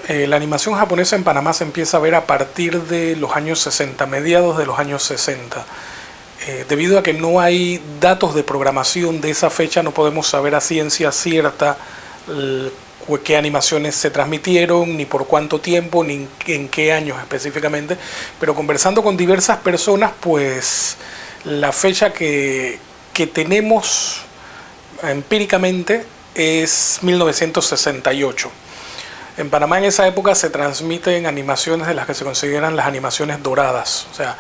La animación japonesa en Panamá se empieza a ver a partir de los años 60, mediados de los años 60. Debido a que no hay datos de programación de esa fecha, no podemos saber a ciencia cierta qué animaciones se transmitieron, ni por cuánto tiempo, ni en qué años específicamente, pero conversando con diversas personas, pues la fecha que tenemos empíricamente es 1968. En Panamá en esa época se transmiten animaciones de las que se consideran las animaciones doradas, o sea,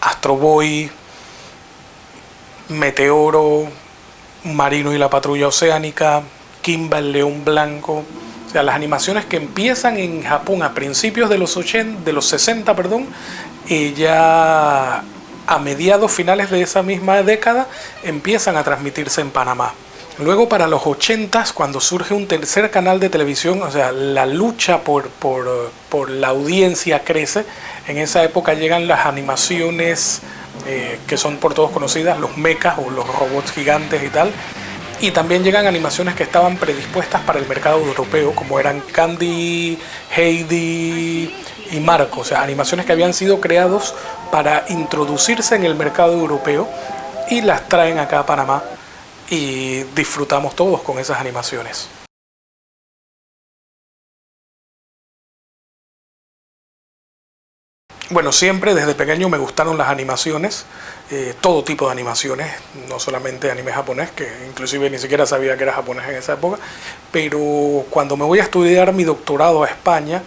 Astro Boy, Meteoro, Marino y la Patrulla Oceánica, Kimba el León Blanco. O sea, las animaciones que empiezan en Japón a principios de los 60, ya a mediados finales de esa misma década empiezan a transmitirse en Panamá. Luego para los 80, cuando surge un tercer canal de televisión, o sea, la lucha por la audiencia crece. En esa época llegan las animaciones que son por todos conocidas, los mechas o los robots gigantes y tal. Y también llegan animaciones que estaban predispuestas para el mercado europeo, como eran Candy, Heidi y Marco. O sea, animaciones que habían sido creados para introducirse en el mercado europeo y las traen acá a Panamá y disfrutamos todos con esas animaciones. Bueno, siempre desde pequeño me gustaron las animaciones, todo tipo de animaciones, no solamente anime japonés, que inclusive ni siquiera sabía que era japonés en esa época, pero cuando me voy a estudiar mi doctorado a España,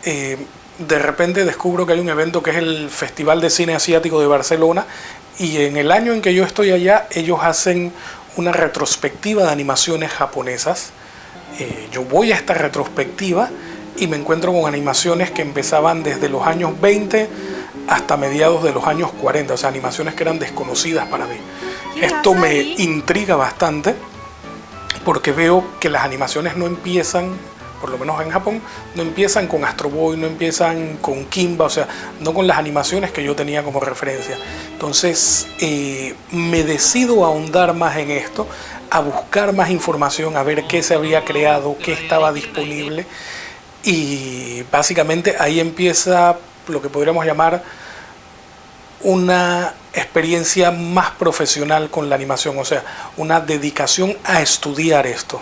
de repente descubro que hay un evento que es el Festival de Cine Asiático de Barcelona, y en el año en que yo estoy allá, ellos hacen una retrospectiva de animaciones japonesas. Yo voy a esta retrospectiva y me encuentro con animaciones que empezaban desde los años 20 hasta mediados de los años 40, o sea, animaciones que eran desconocidas para mí. Esto me intriga bastante porque veo que las animaciones no empiezan, por lo menos en Japón, no empiezan con Astro Boy, no empiezan con Kimba, o sea, no con las animaciones que yo tenía como referencia. Entonces me decido a ahondar más en esto, a buscar más información, a ver qué se había creado, qué estaba disponible. Y básicamente ahí empieza lo que podríamos llamar una experiencia más profesional con la animación, o sea, una dedicación a estudiar esto.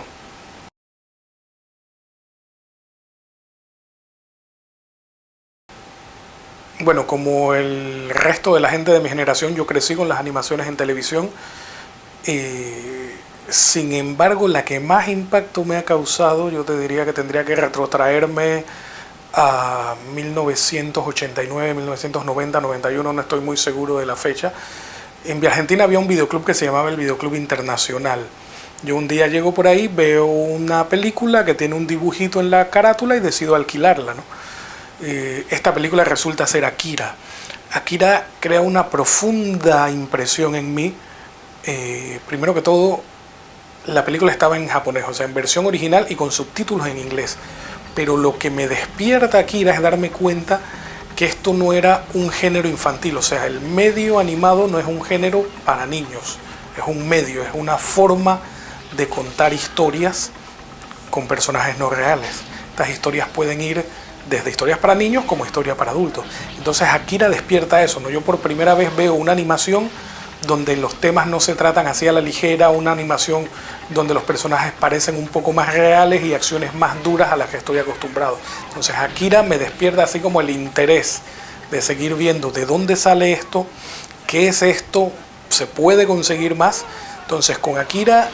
Bueno, como el resto de la gente de mi generación, yo crecí con las animaciones en televisión. Sin embargo, la que más impacto me ha causado, yo te diría que tendría que retrotraerme a 1989, 1990, 91, no estoy muy seguro de la fecha. En Argentina había un videoclub que se llamaba el Videoclub Internacional. Yo un día llego por ahí, veo una película que tiene un dibujito en la carátula y decido alquilarla, ¿no? Esta película resulta ser Akira. Akira crea una profunda impresión en mí. Primero que todo, la película estaba en japonés, o sea, en versión original y con subtítulos en inglés. Pero lo que me despierta Akira es darme cuenta que esto no era un género infantil, o sea, el medio animado no es un género para niños, es un medio, es una forma de contar historias con personajes no reales. Estas historias pueden ir desde historias para niños como historias para adultos. Entonces Akira despierta eso, ¿no? Yo por primera vez veo una animación donde los temas no se tratan así a la ligera, una animación donde los personajes parecen un poco más reales y acciones más duras a las que estoy acostumbrado. Entonces Akira me despierta así como el interés de seguir viendo de dónde sale esto, qué es esto, se puede conseguir más. Entonces con Akira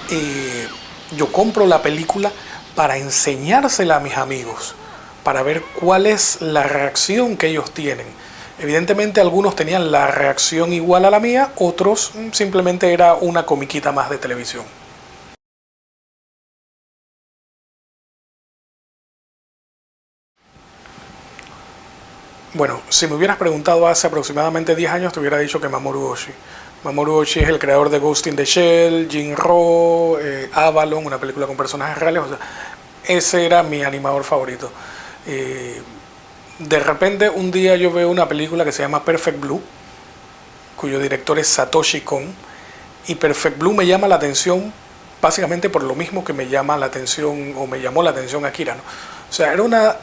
yo compro la película para enseñársela a mis amigos, para ver cuál es la reacción que ellos tienen. Evidentemente algunos tenían la reacción igual a la mía, otros simplemente era una comiquita más de televisión. Bueno, si me hubieras preguntado hace aproximadamente 10 años te hubiera dicho que Mamoru Oshii. Mamoru Oshii es el creador de Ghost in the Shell, Jinro, Avalon, una película con personajes reales, o sea, ese era mi animador favorito. De repente un día yo veo una película que se llama Perfect Blue, cuyo director es Satoshi Kon, y Perfect Blue me llama la atención básicamente por lo mismo que me llama la atención o me llamó la atención Akira, ¿no? O sea, era una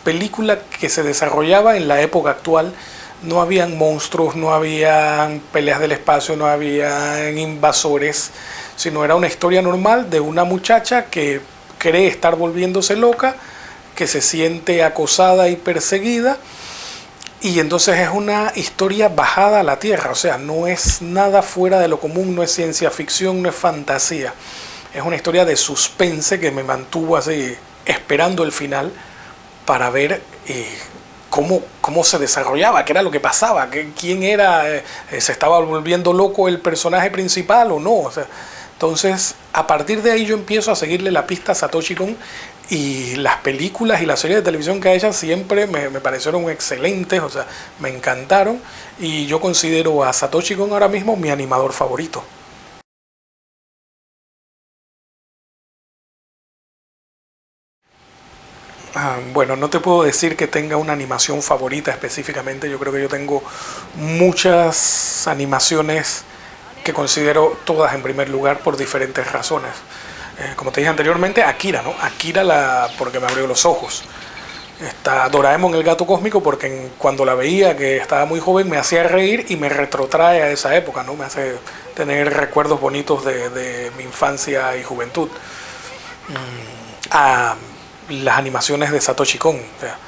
película que se desarrollaba en la época actual. No habían monstruos, no habían peleas del espacio, no habían invasores, sino era una historia normal de una muchacha que cree estar volviéndose loca, que se siente acosada y perseguida, y entonces es una historia bajada a la tierra, o sea, no es nada fuera de lo común, no es ciencia ficción, no es fantasía, es una historia de suspense que me mantuvo así esperando el final para ver cómo se desarrollaba, qué era lo que pasaba, quién era, se estaba volviendo loco el personaje principal o no. O sea, entonces, a partir de ahí yo empiezo a seguirle la pista a Satoshi Kon, y las películas y las series de televisión que ha hecho siempre me parecieron excelentes, o sea, me encantaron, y yo considero a Satoshi Kon ahora mismo mi animador favorito. Bueno, no te puedo decir que tenga una animación favorita específicamente. Yo creo que yo tengo muchas animaciones que considero todas en primer lugar por diferentes razones. Como te dije anteriormente, Akira, ¿no? Porque me abrió los ojos. Está Doraemon el gato cósmico porque cuando la veía, que estaba muy joven, me hacía reír y me retrotrae a esa época, ¿no? Me hace tener recuerdos bonitos de mi infancia y juventud. A las animaciones de Satoshi Kon, o sea,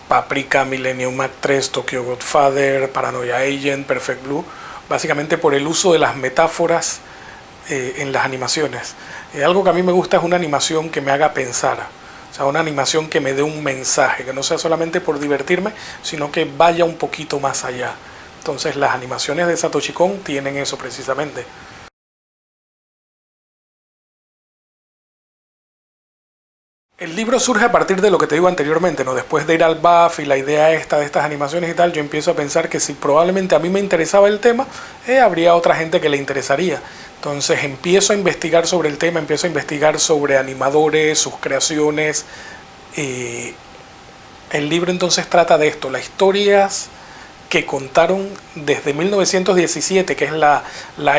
Paprika, Millennium Mac 3, Tokyo Godfather, Paranoia Agent, Perfect Blue, básicamente por el uso de las metáforas en las animaciones. Algo que a mí me gusta es una animación que me haga pensar, o sea, una animación que me dé un mensaje, que no sea solamente por divertirme, sino que vaya un poquito más allá. Entonces las animaciones de Satoshi Kon tienen eso precisamente. El libro surge a partir de lo que te digo anteriormente, ¿no? Después de ir al BAF y la idea esta de estas animaciones y tal, yo empiezo a pensar que si probablemente a mí me interesaba el tema, habría otra gente que le interesaría. Entonces empiezo a investigar sobre el tema, empiezo a investigar sobre animadores, sus creaciones. El libro entonces trata de esto, las historias que contaron desde 1917, que es la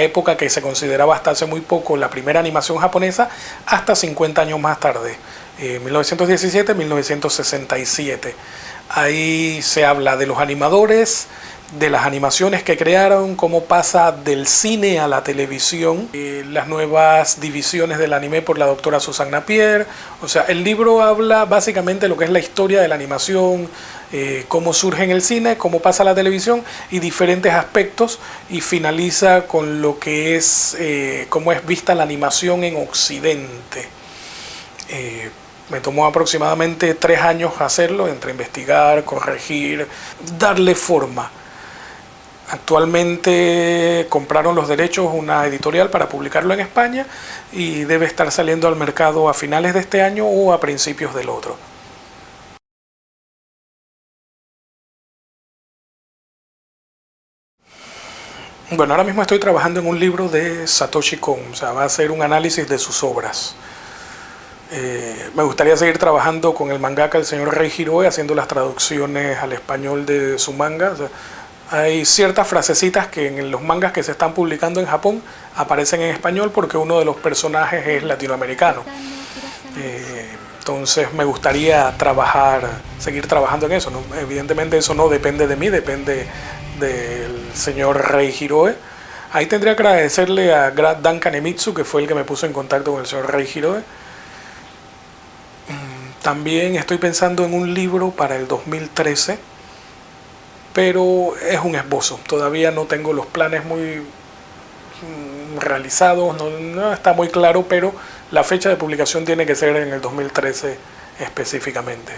época que se consideraba hasta hace muy poco la primera animación japonesa, hasta 50 años más tarde, 1917-1967. Ahí se habla de los animadores, de las animaciones que crearon, cómo pasa del cine a la televisión, las nuevas divisiones del anime por la doctora Susan Napier. O sea, el libro habla básicamente de lo que es la historia de la animación, cómo surge en el cine, cómo pasa a la televisión y diferentes aspectos, y finaliza con lo que es cómo es vista la animación en Occidente. Me tomó aproximadamente 3 años hacerlo, entre investigar, corregir, darle forma. Actualmente compraron los derechos una editorial para publicarlo en España y debe estar saliendo al mercado a finales de este año o a principios del otro. Bueno, ahora mismo estoy trabajando en un libro de Satoshi Kon, o sea, va a ser un análisis de sus obras. Me gustaría seguir trabajando con el mangaka, el señor Rei Hiroe, haciendo las traducciones al español de su manga. O sea, hay ciertas frasecitas que en los mangas que se están publicando en Japón aparecen en español porque uno de los personajes es latinoamericano. Entonces me gustaría seguir trabajando en eso, ¿no? Evidentemente eso no depende de mí, depende del señor Rei Hiroe. Ahí tendría que agradecerle a Dan Kanemitsu, que fue el que me puso en contacto con el señor Rei Hiroe. También estoy pensando en un libro para el 2013, pero es un esbozo. Todavía no tengo los planes muy realizados, no está muy claro, pero la fecha de publicación tiene que ser en el 2013 específicamente.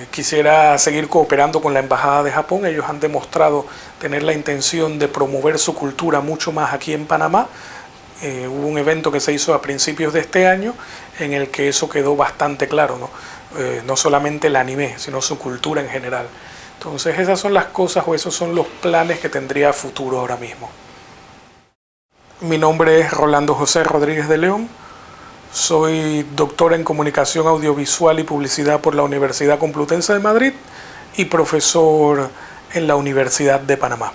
Quisiera seguir cooperando con la Embajada de Japón. Ellos han demostrado tener la intención de promover su cultura mucho más aquí en Panamá. Hubo un evento que se hizo a principios de este año en el que eso quedó bastante claro, ¿no? No solamente el anime, sino su cultura en general. Entonces esas son las cosas o esos son los planes que tendría a futuro ahora mismo. Mi nombre es Rolando José Rodríguez de León. Soy doctor en Comunicación Audiovisual y Publicidad por la Universidad Complutense de Madrid y profesor en la Universidad de Panamá.